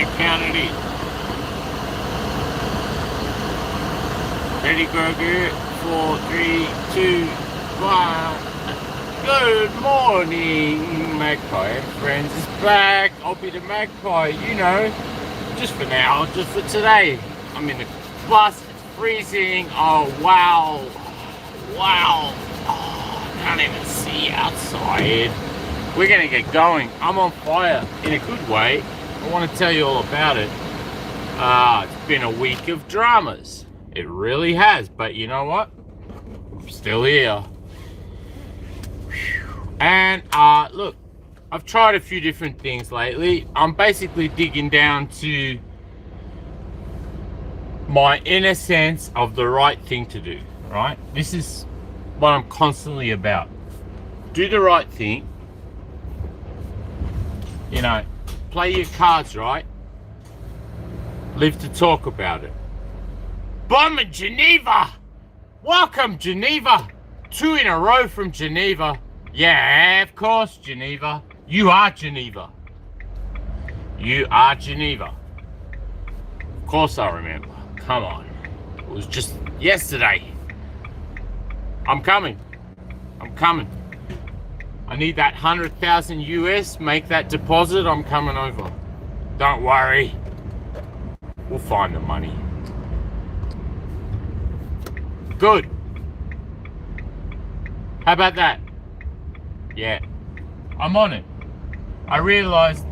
gonna count it in. Ready, go, go. 4, 3, 2, 1. Good morning, Magpie friends. It's back. I'll be the Magpie, you know. Just for now, just for today. I'm in the bus. It's freezing. Oh, wow. Wow. Oh, I can't even see outside. We're gonna get going. I'm on fire in a good way. I want to tell you all about it. It's been a week of dramas. It really has, but you know what? I'm still here. And look, I've tried a few different things lately. I'm basically digging down to my inner sense of the right thing to do, right? This is what I'm constantly about. Do the right thing. You know, play your cards right. Live to talk about it. Bomb in Geneva! Welcome, Geneva! 2 in a row from Geneva. Yeah, of course, Geneva. You are Geneva. You are Geneva. Of course I remember. Come on. It was just yesterday. I'm coming. I'm coming. I need that 100,000 US. Make that deposit. I'm coming over. Don't worry. We'll find the money. Good. How about that? Yeah, I'm on it. I realized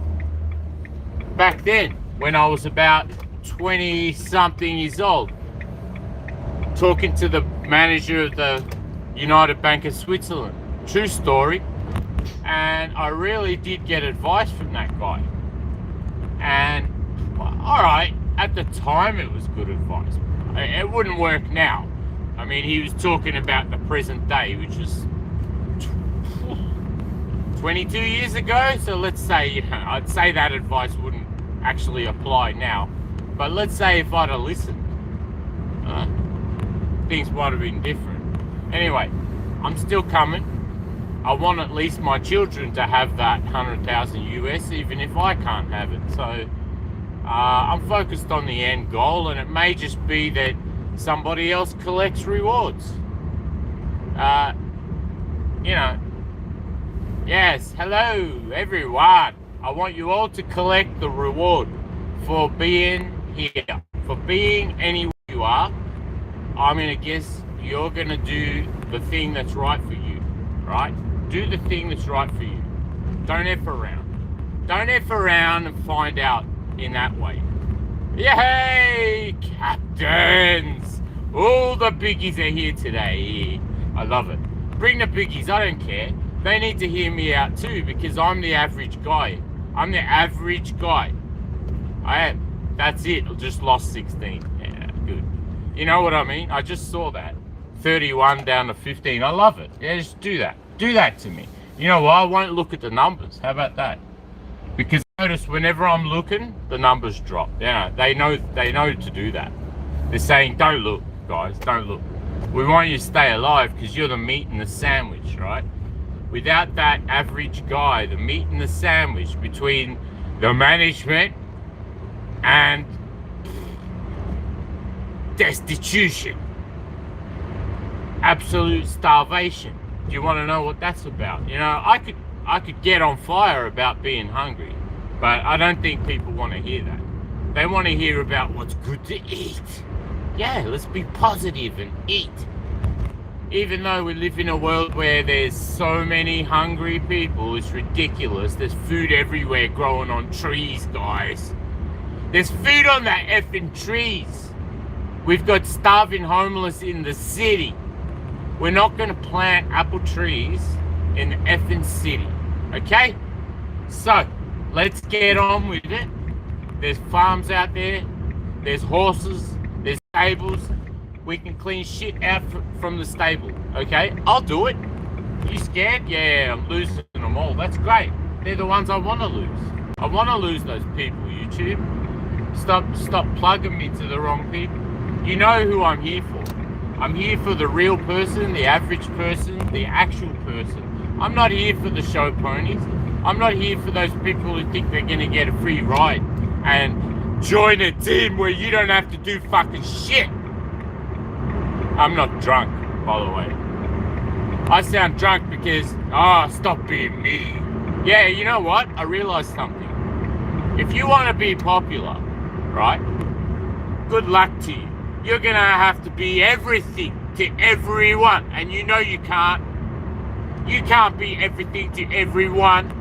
back then, when I was about 20 something years old, talking to the manager of the United Bank of Switzerland, true story, and I really did get advice from that guy. And all right, at the time it was good advice. It wouldn't work now. I mean, he was talking about the present day, which is 22 years ago. So let's say, you know, I'd say that advice wouldn't actually apply now. But let's say if I'd have listened, things might have been different. Anyway, I'm still coming. I want at least my children to have that 100,000 US, even if I can't have it. So I'm focused on the end goal, and it may just be that somebody else collects rewards. You know, yes, hello everyone. I want you all to collect the reward for being here, for being anywhere you are. I'm gonna guess you're gonna do the thing that's right for you, right? Do the thing that's right for you. Don't F around. Don't F around and find out in that way. Yay, captains! All the biggies are here today. I love it. Bring the biggies, I don't care. They need to hear me out too, because I'm the average guy. I'm the average guy. I am. That's it. I just lost 16. Yeah, good. You know what I mean? I just saw that. 31 down to 15. I love it. Yeah, just do that. Do that to me. You know what? I won't look at the numbers. How about that? Because notice whenever I'm looking, the numbers drop. Yeah, they know to do that. They're saying, don't look, guys, don't look. We want you to stay alive because you're the meat in the sandwich, right? Without that average guy, the meat in the sandwich between the management and destitution, absolute starvation. Do you want to know what that's about? You know, I could get on fire about being hungry, but I don't think people want to hear that. They want to hear about what's good to eat. Yeah, let's be positive and eat. Even though we live in a world where there's so many hungry people, it's ridiculous. There's food everywhere growing on trees, guys. There's food on the effing trees. We've got starving homeless in the city. We're not going to plant apple trees in the effing city, okay? So, let's get on with it. There's farms out there. There's horses. There's stables. We can clean shit out from the stable, okay? I'll do it. You scared? Yeah, I'm losing them all. That's great. They're the ones I want to lose. I want to lose those people, YouTube. Stop plugging me to the wrong people. You know who I'm here for. I'm here for the real person, the average person, the actual person. I'm not here for the show ponies. I'm not here for those people who think they're going to get a free ride and join a team where you don't have to do fucking shit. I'm not drunk, by the way. I sound drunk because, stop being me. Yeah, you know what? I realized something. If you want to be popular, right? Good luck to you. You're going to have to be everything to everyone. And you know you can't. You can't be everything to everyone.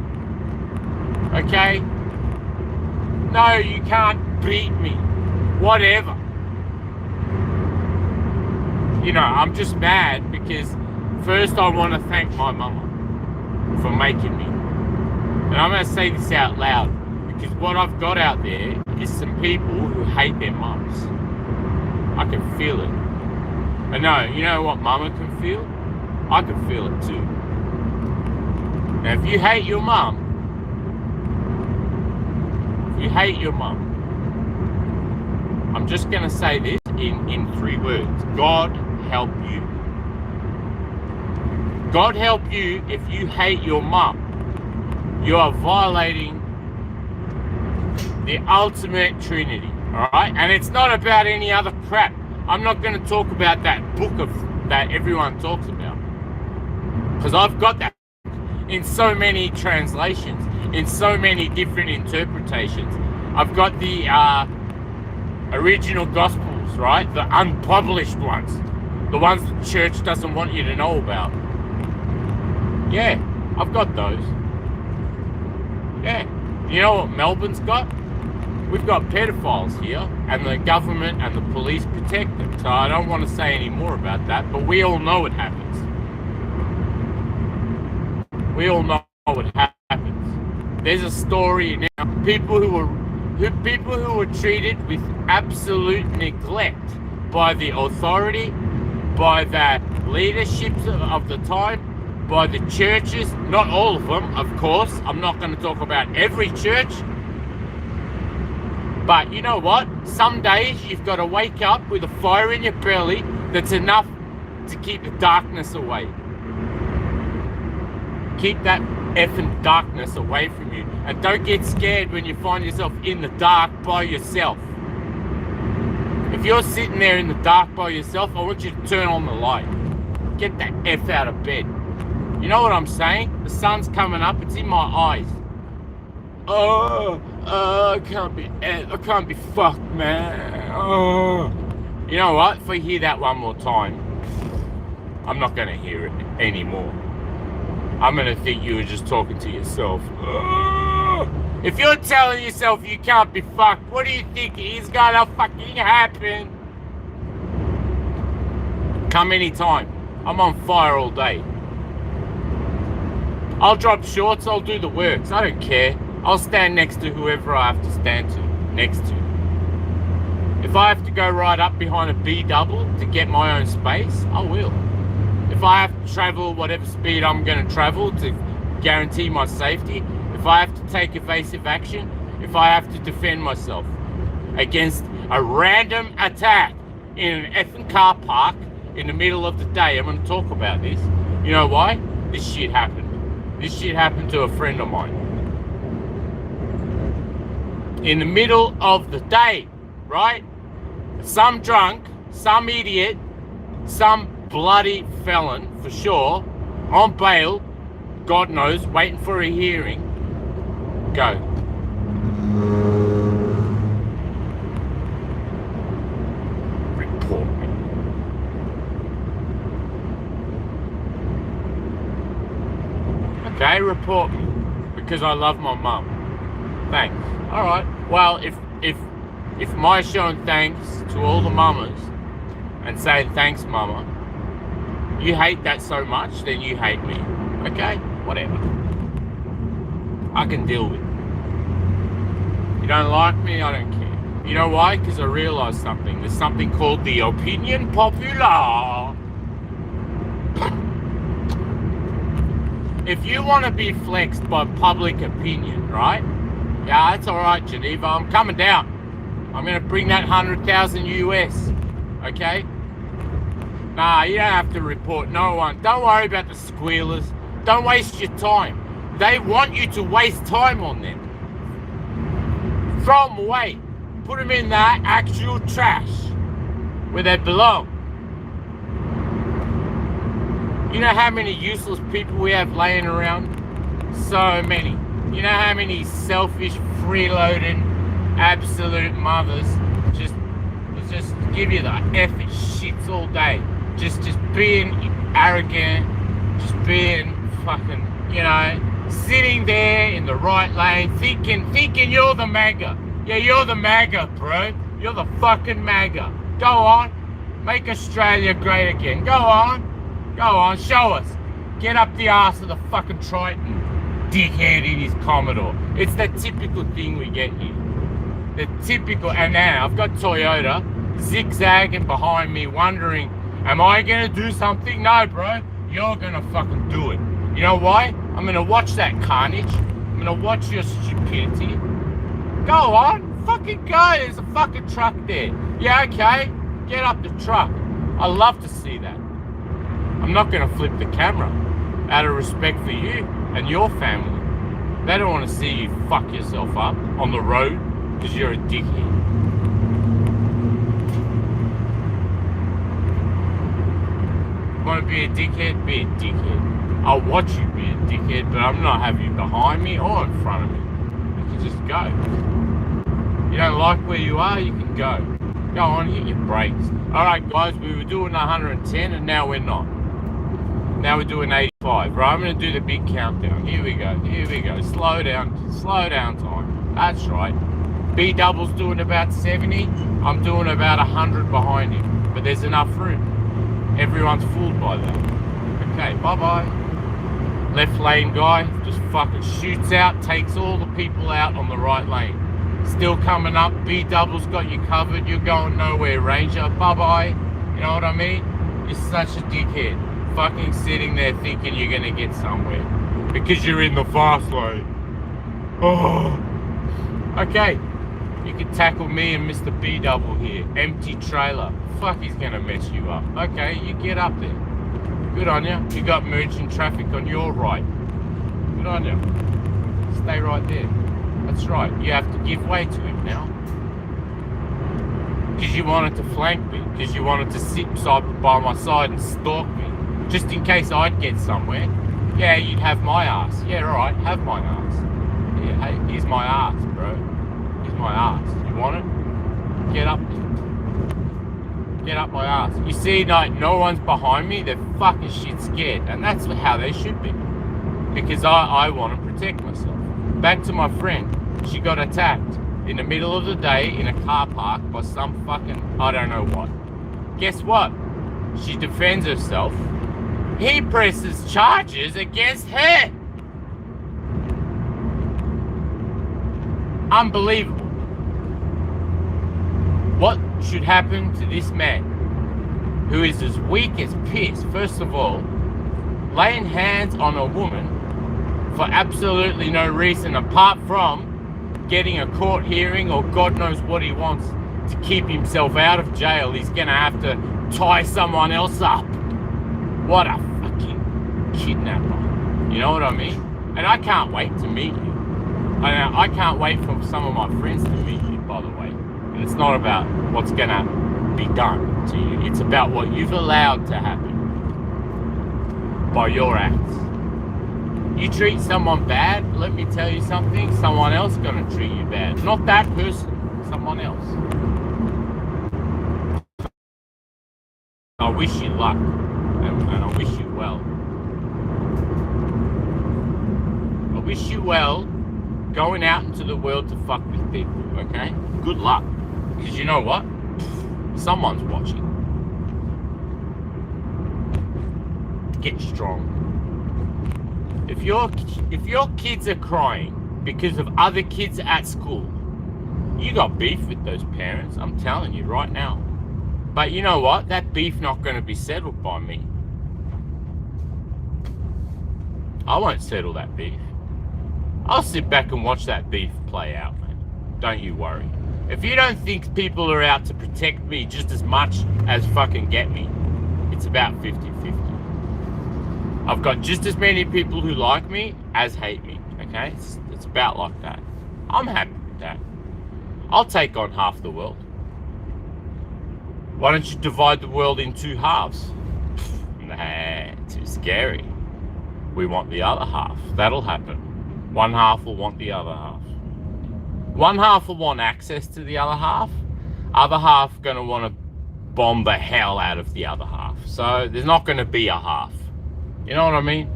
Okay? No, you can't beat me. Whatever. You know, I'm just mad because first I want to thank my mama for making me. And I'm going to say this out loud because what I've got out there is some people who hate their mums. I can feel it. I know, you know what mama can feel? I can feel it too. Now, if you hate your mum, I'm just going to say this in 3 words. God help you. God help you if you hate your mum. You are violating the ultimate trinity, all right? And it's not about any other crap. I'm not going to talk about that book that everyone talks about, because I've got that in so many translations, in so many different interpretations. I've got the original Gospels, right? The unpublished ones, the ones the church doesn't want you to know about. Yeah, I've got those. Yeah. You know what Melbourne's got? We've got pedophiles here, and the government and the police protect them. So I don't want to say any more about that, but we all know it happens. We all know it happens. There's a story now. People who were treated with absolute neglect by the authority, by the leaderships of the time, by the churches, not all of them, of course. I'm not going to talk about every church. But you know what? Some days you've got to wake up with a fire in your belly that's enough to keep the darkness away. Keep that effing darkness away from you. And don't get scared when you find yourself in the dark by yourself. If you're sitting there in the dark by yourself, I want you to turn on the light. Get that F out of bed. You know what I'm saying? The sun's coming up. It's in my eyes. I can't be fucked, man. You know what? If I hear that one more time, I'm not going to hear it anymore. I'm going to think you were just talking to yourself. If you're telling yourself you can't be fucked, what do you think is going to fucking happen? Come anytime. I'm on fire all day. I'll drop shorts, I'll do the works. I don't care. I'll stand next to whoever I have to stand next to. If I have to go right up behind a B double to get my own space, I will. If I have to travel whatever speed I'm going to travel to guarantee my safety, if I have to take evasive action, if I have to defend myself against a random attack in an effing car park in the middle of the day, I'm going to talk about this. You know why? This shit happened. This shit happened to a friend of mine. In the middle of the day, right? Some drunk, some idiot, some bloody felon, for sure, on bail, God knows, waiting for a hearing. Go. Report me. Okay, report me. Because I love my mum. Thanks. Alright. Well, if my showing thanks to all the mamas and saying thanks, mama, you hate that so much, then you hate me. Okay? Whatever. I can deal with it. You don't like me, I don't care. You know why? Because I realised something. There's something called the opinion popular. If you want to be flexed by public opinion, right? Yeah, that's alright, Geneva. I'm coming down. I'm going to bring that 100,000 US. Okay? Nah, you don't have to report no one. Don't worry about the squealers. Don't waste your time. They want you to waste time on them. Throw them away. Put them in that actual trash where they belong. You know how many useless people we have laying around? So many. You know how many selfish, freeloading, absolute mothers just give you the effing shits all day. Just being arrogant, just being fucking, you know, sitting there in the right lane, thinking you're the MAGA. Yeah, you're the MAGA, bro. You're the fucking MAGA. Go on. Make Australia great again. Go on, show us. Get up the arse of the fucking Triton, dickhead in his Commodore. It's the typical thing we get here. The typical, and now I've got Toyota zigzagging behind me, wondering, am I gonna do something? No, bro, you're gonna fucking do it. You know why? I'm gonna watch that carnage. I'm gonna watch your stupidity. Go on, fucking go. There's a fucking truck there. Yeah, okay, get up the truck. I love to see that. I'm not gonna flip the camera out of respect for you and your family. They don't want to see you fuck yourself up on the road because you're a dickhead. Want to be a dickhead? Be a dickhead. I'll watch you be a dickhead, but I'm not having you behind me or in front of me. You can just go. You don't like where you are, you can go. Go on, hit your brakes. Alright guys, we were doing 110 and now we're not. Now we're doing 85. Right, I'm going to do the big countdown. Here we go. Slow down time. That's right. B-Double's doing about 70. I'm doing about 100 behind him. But there's enough room. Everyone's fooled by that. Okay, bye-bye. Left lane guy just fucking shoots out, takes all the people out on the right lane. Still coming up, B-Double's got you covered, you're going nowhere, Ranger, bye-bye. You know what I mean? You're such a dickhead. Fucking sitting there thinking you're gonna get somewhere. Because you're in the fast lane. Oh. Okay, you can tackle me and Mr. B-Double here. Empty trailer. Fuck, he's gonna mess you up. Okay, you get up there. Good on you. You got merging traffic on your right. Good on you. Stay right there. That's right. You have to give way to him now. Because you wanted to flank me. Because you wanted to sit by my side and stalk me. Just in case I'd get somewhere. Yeah, you'd have my ass. Yeah, alright, have my ass. Yeah, hey, here's my ass, bro. Here's my ass. You want it? Get up there. Get up my ass. You see, like, no one's behind me, they're fucking shit scared. And that's how they should be. Because I want to protect myself. Back to my friend. She got attacked in the middle of the day in a car park by some fucking, I don't know what. Guess what? She defends herself. He presses charges against her. Unbelievable. What should happen to this man who is as weak as piss? First of all, laying hands on a woman for absolutely no reason apart from getting a court hearing or God knows what he wants to keep himself out of jail. He's gonna have to tie someone else up. What a fucking kidnapper. You know what I mean? And I can't wait to meet you. I can't wait for some of my friends to meet you, by the way. And it's not about what's gonna be done to you. It's about what you've allowed to happen by your acts. You treat someone bad, let me tell you something, someone else is gonna treat you bad. Not that person, someone else. I wish you luck, and I wish you well. I wish you well going out into the world to fuck with people, okay? Good luck, because you know what? Someone's watching. Get strong. If your kids are crying because of other kids at school, you got beef with those parents, I'm telling you right now. But you know what? That beef not going to be settled by me. I won't settle that beef. I'll sit back and watch that beef play out, man. Don't you worry. If you don't think people are out to protect me just as much as fucking get me, it's about 50-50. I've got just as many people who like me as hate me, okay? It's about like that. I'm happy with that. I'll take on half the world. Why don't you divide the world in two halves? Nah, too scary. We want the other half. That'll happen. One half will want the other half. One half will want access to the other half. Other half gonna want to bomb the hell out of the other half. So there's not gonna be a half. You know what I mean?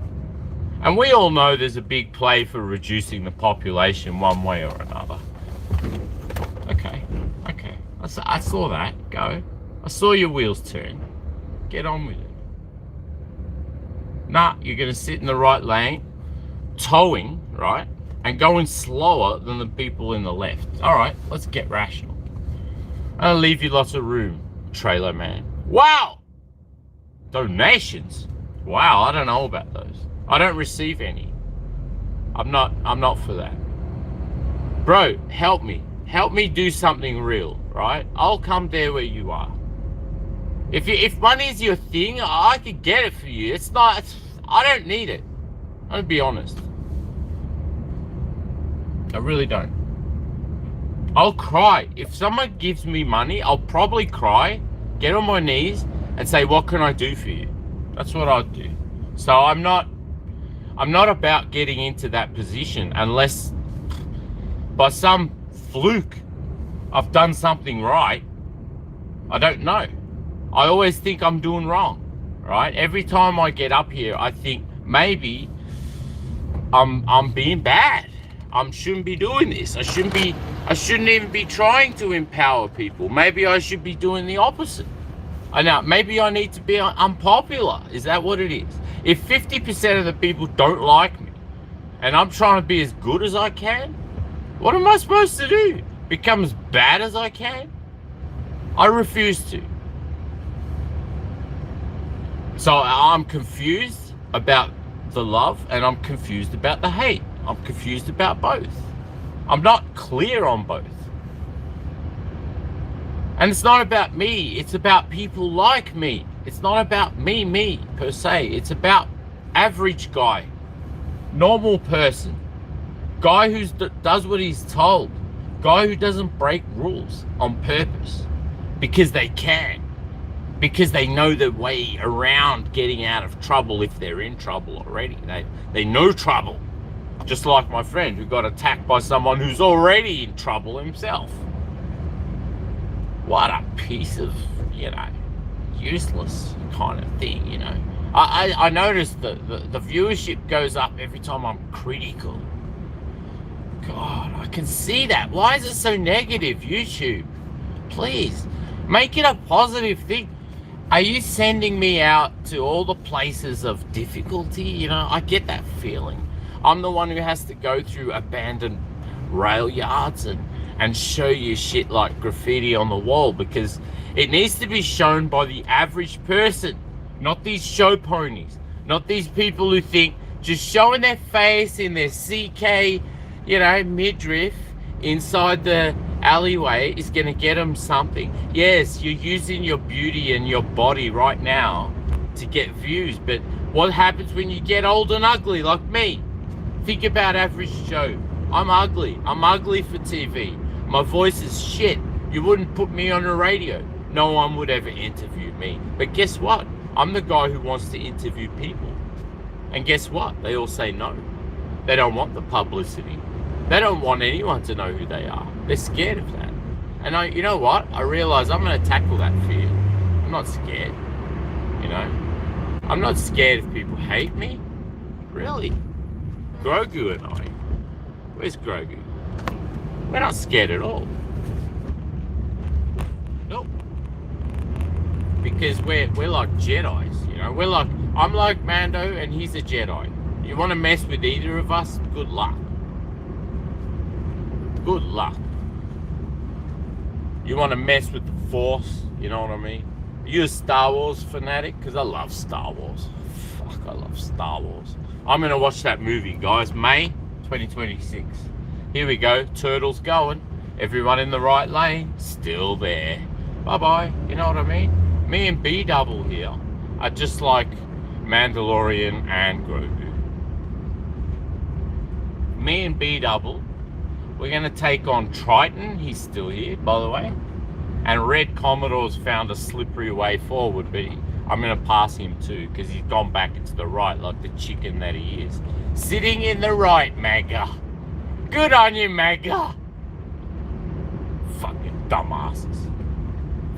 And we all know there's a big play for reducing the population one way or another. Okay. I saw that. Go. I saw your wheels turn. Get on with it. Nah, you're going to sit in the right lane, towing, right, and going slower than the people in the left. All right, let's get rational. I'll leave you lots of room, trailer man. Wow! Donations? Wow, I don't know about those. I don't receive any. I'm not for that. Bro, help me. Help me do something real, right? I'll come there where you are. If money's your thing, I could get it for you. I don't need it. I'll be honest. I really don't. I'll cry. If someone gives me money, I'll probably cry, get on my knees, and say, what can I do for you? That's what I'd do. So I'm not about getting into that position unless by some fluke I've done something right. I don't know. I always think I'm doing wrong, right? Every time I get up here, I think maybe I'm being bad. I shouldn't be doing this. I shouldn't even be trying to empower people. Maybe I should be doing the opposite. I know, maybe I need to be unpopular. Is that what it is? If 50% of the people don't like me and I'm trying to be as good as I can, what am I supposed to do? Become as bad as I can? I refuse to. So I'm confused about the love and I'm confused about the hate. I'm confused about both. I'm not clear on both. And it's not about me. It's about people like me. It's not about me per se. It's about average guy, normal person, guy who does what he's told, guy who doesn't break rules on purpose because they can. Because they know the way around getting out of trouble if they're in trouble already. They know trouble. Just like my friend who got attacked by someone who's already in trouble himself. What a piece of, useless kind of thing, I noticed the viewership goes up every time I'm critical. God, I can see that. Why is it so negative, YouTube? Please, make it a positive thing. Are you sending me out to all the places of difficulty? I get that feeling. I'm the one who has to go through abandoned rail yards and show you shit like graffiti on the wall because it needs to be shown by the average person, not these show ponies, not these people who think just showing their face in their CK, midriff inside the alleyway is going to get them something. Yes, you're using your beauty and your body right now to get views, but what happens when you get old and ugly like me? Think about average Joe. I'm ugly for TV. My voice is shit. You wouldn't put me on the radio. No one would ever interview me. But guess what? I'm the guy who wants to interview people. And guess what? They all say no. They don't want the publicity. They don't want anyone to know who they are. They're scared of that. And you know what? I realize I'm going to tackle that fear. I'm not scared. I'm not scared if people hate me. Really? Grogu and I. Where's Grogu? We're not scared at all. Nope. Because we're like Jedis, We're like, I'm like Mando and he's a Jedi. You want to mess with either of us? Good luck. Good luck. You want to mess with the Force? You know what I mean? Are you a Star Wars fanatic? Because I love Star Wars. Fuck, I love Star Wars. I'm going to watch that movie, guys. May 2026. Here we go. Turtles going. Everyone in the right lane. Still there. Bye-bye. You know what I mean? Me and B-Double here are just like Mandalorian and Grogu. Me and B-Double We're going to take on Triton. He's still here, by the way. And Red Commodore's found a slippery way forward, but I'm going to pass him too because he's gone back into the right like the chicken that he is. Sitting in the right, Magga. Good on you, Magga. Fucking dumbasses.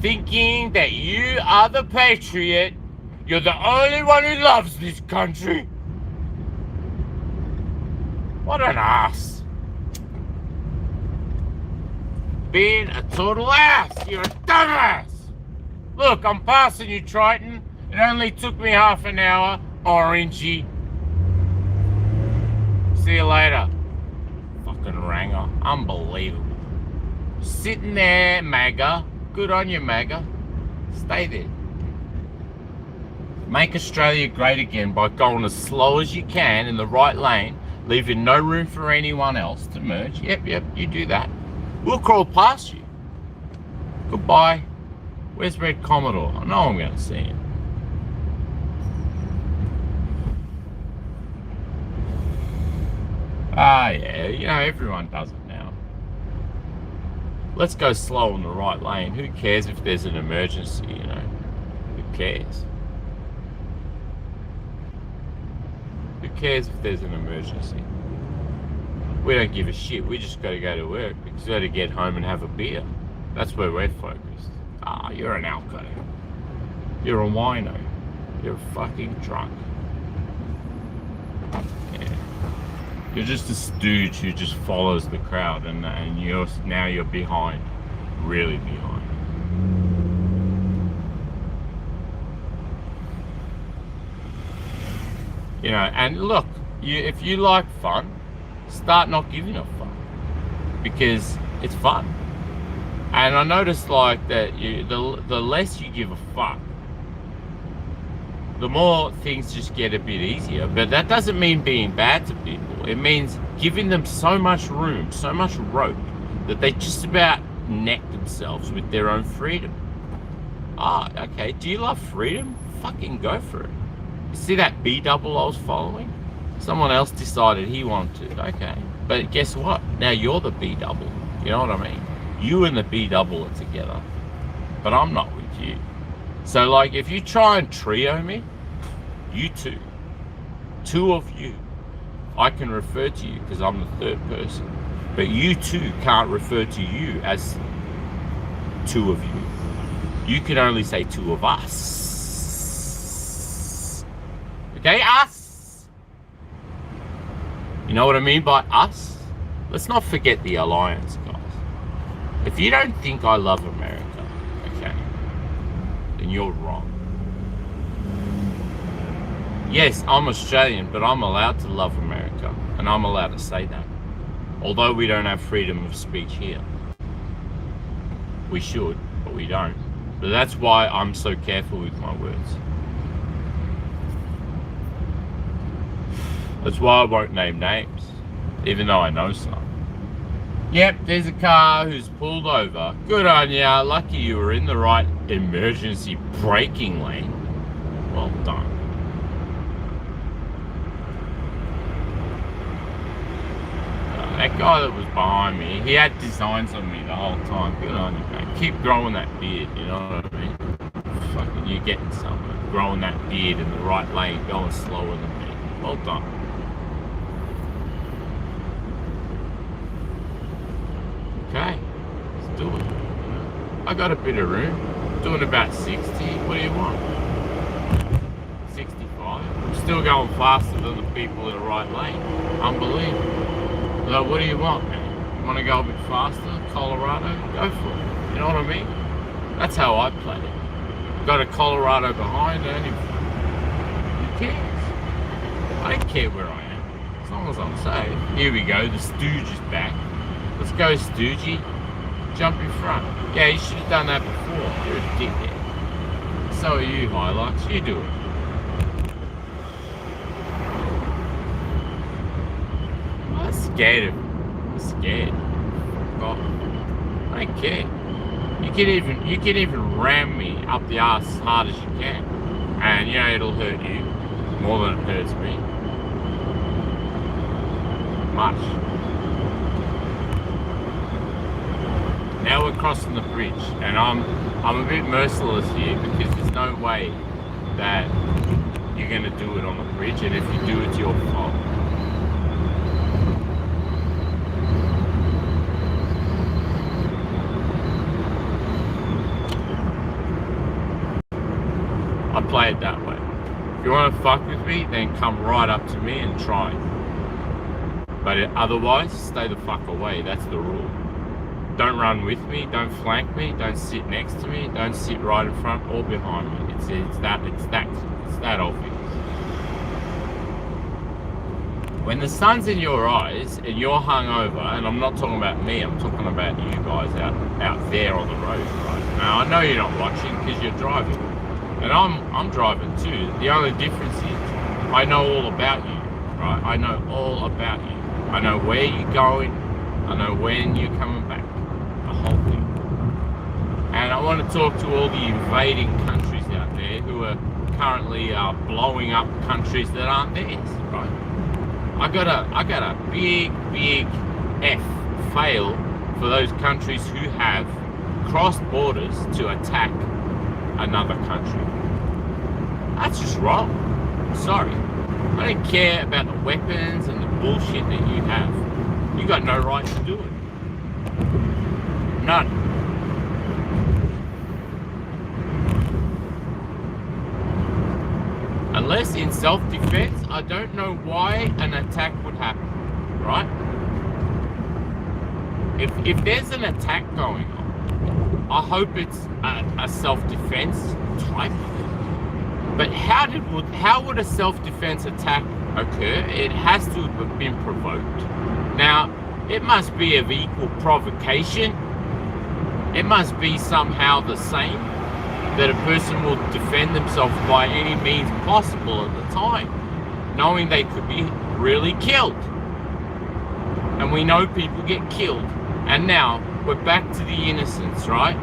Thinking that you are the patriot. You're the only one who loves this country. What an ass. Being a total ass. You're a dumbass. Look, I'm passing you, Triton. It only took me half an hour. Orangey. See you later. Fucking ranger. Unbelievable. Sitting there, MAGA. Good on you, MAGA. Stay there. Make Australia great again by going as slow as you can in the right lane, leaving no room for anyone else to merge. Yep, you do that. We'll crawl past you. Goodbye. Where's Red Commodore? I know I'm going to see him. Yeah, you know, everyone does it now. Let's go slow in the right lane. Who cares if there's an emergency, you know? Who cares? Who cares if there's an emergency? We don't give a shit. We just got to go to work. We just got to get home and have a beer. That's where we're focused. You're an alco. You're a wino. You're a fucking drunk. Yeah. You're just a stooge who just follows the crowd, and you're behind, really behind. You know, and look, if you like fun, start not giving a fuck, because it's fun. And I noticed like that the less you give a fuck, the more things just get a bit easier. But that doesn't mean being bad to people. It means giving them so much room, so much rope, that they just about neck themselves with their own freedom. Okay, do you love freedom? Fucking go for it. You see that B double I was following? Someone else decided he wanted to. Okay, but guess what? Now you're the B double. You know what I mean? You and the B double are together, but I'm not with you. So like, if you try and trio me, you two of you, I can refer to you because I'm the third person, but you two can't refer to you as two of you. You can only say two of us. Okay, us. You know what I mean by us? Let's not forget the alliance, guys. If you don't think I love America, okay, then you're wrong. Yes, I'm Australian, but I'm allowed to love America, and I'm allowed to say that. Although we don't have freedom of speech here. We should, but we don't. But that's why I'm so careful with my words. That's why I won't name names, even though I know some. Yep, there's a car who's pulled over. Good on ya. Lucky you were in the right emergency braking lane. Well done. That guy that was behind me, he had designs on me the whole time. Good on you, man. Keep growing that beard, you know what I mean? Fucking, you're getting somewhere. Growing that beard in the right lane, going slower than me. Well done. Okay, let's do it. I got a bit of room. Doing about 60. What do you want? 65. I'm still going faster than the people in the right lane. Unbelievable. So what do you want, man? You want to go a bit faster? Colorado? Go for it. You know what I mean? That's how I play it. Got a Colorado behind and in front. Who cares? I don't care where I am. As long as I'm safe. Here we go. The Stooge is back. Let's go, Stoogey. Jump in front. Yeah, you should have done that before. You're a dickhead. So are you, Hilux. You do it. I'm scared of him. I'm scared. God. I don't care. You can even ram me up the ass as hard as you can. And you know it'll hurt you more than it hurts me. Much. Now we're crossing the bridge, and I'm a bit merciless here because there's no way that you're going to do it on the bridge, and if you do, it's your fault. I play it that way. If you want to fuck with me, then come right up to me and try. But otherwise, stay the fuck away. That's the rule. Don't run with me. Don't flank me. Don't sit next to me. Don't sit right in front or behind me. It's that obvious. When the sun's in your eyes and you're hungover, and I'm not talking about me, I'm talking about you guys out there on the road right now. I know you're not watching because you're driving. And I'm driving too. The only difference is I know all about you, right? I know all about you. I know where you're going. I know when you're coming back. The whole thing. And I want to talk to all the invading countries out there who are currently blowing up countries that aren't theirs, right? I got a big F fail for those countries who have crossed borders to attack another country. That's just wrong. Sorry. I don't care about the weapons and the bullshit that you have. You got no right to do it. None. Unless in self-defense, I don't know why an attack would happen, right? If there's an attack going on, I hope it's a self-defense type. But how would a self-defense attack occur? It has to have been provoked. Now, it must be of equal provocation. It must be somehow the same, that a person will defend themselves by any means possible at the time, knowing they could be really killed. And we know people get killed. And now, we're back to the innocence, right?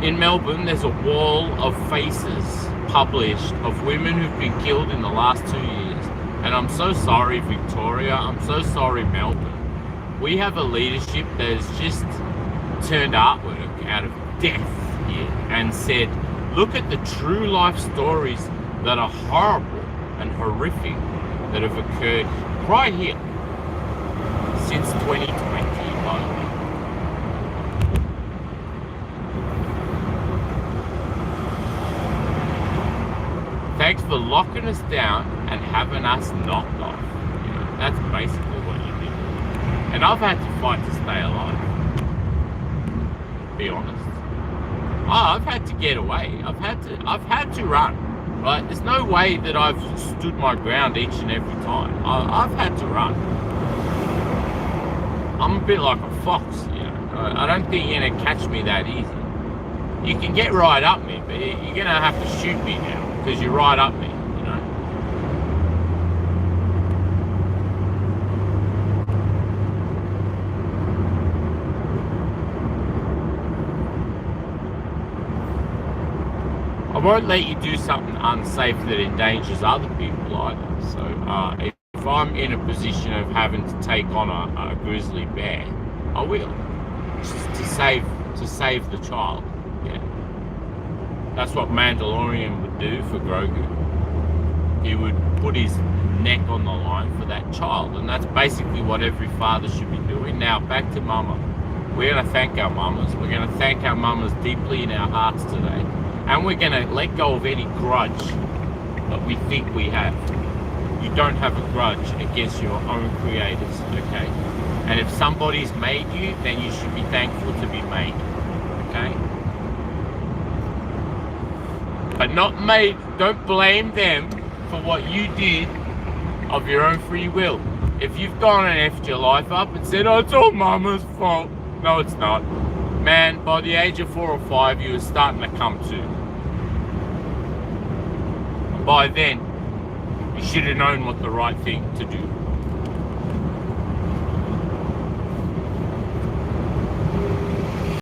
In Melbourne, there's a wall of faces published of women who've been killed in the last 2 years. And I'm so sorry, Victoria. I'm so sorry, Melbourne. We have a leadership that has just turned artwork out of death here and said, look at the true life stories that are horrible and horrific that have occurred right here since 2020, by the way. Thanks for locking us down and having us knocked off. You know, that's basically what you did. And I've had to fight to stay alive. Be honest. I've had to get away. I've had to run. Right? There's no way that I've stood my ground each and every time. I've had to run. I'm a bit like a fox, you know. I don't think you're gonna catch me that easy. You can get right up me, but you're gonna have to shoot me now because you're right up me, you know. I won't let you do something unsafe that endangers other people either. So if I'm in a position of having to take on a grizzly bear, I will, just to save the child. Yeah, that's what Mandalorian would do for Grogu. He would put his neck on the line for that child, and that's basically what every father should be doing. Now back to Mama. We're going to thank our mamas. We're going to thank our mamas deeply in our hearts today. And we're going to let go of any grudge that we think we have. You don't have a grudge against your own creators, okay? And if somebody's made you, then you should be thankful to be made, okay? But not made, don't blame them for what you did of your own free will. If you've gone and effed your life up and said, oh, it's all Mama's fault. No, it's not. Man, by the age of 4 or 5, you were starting to come to. And by then, you should have known what the right thing to do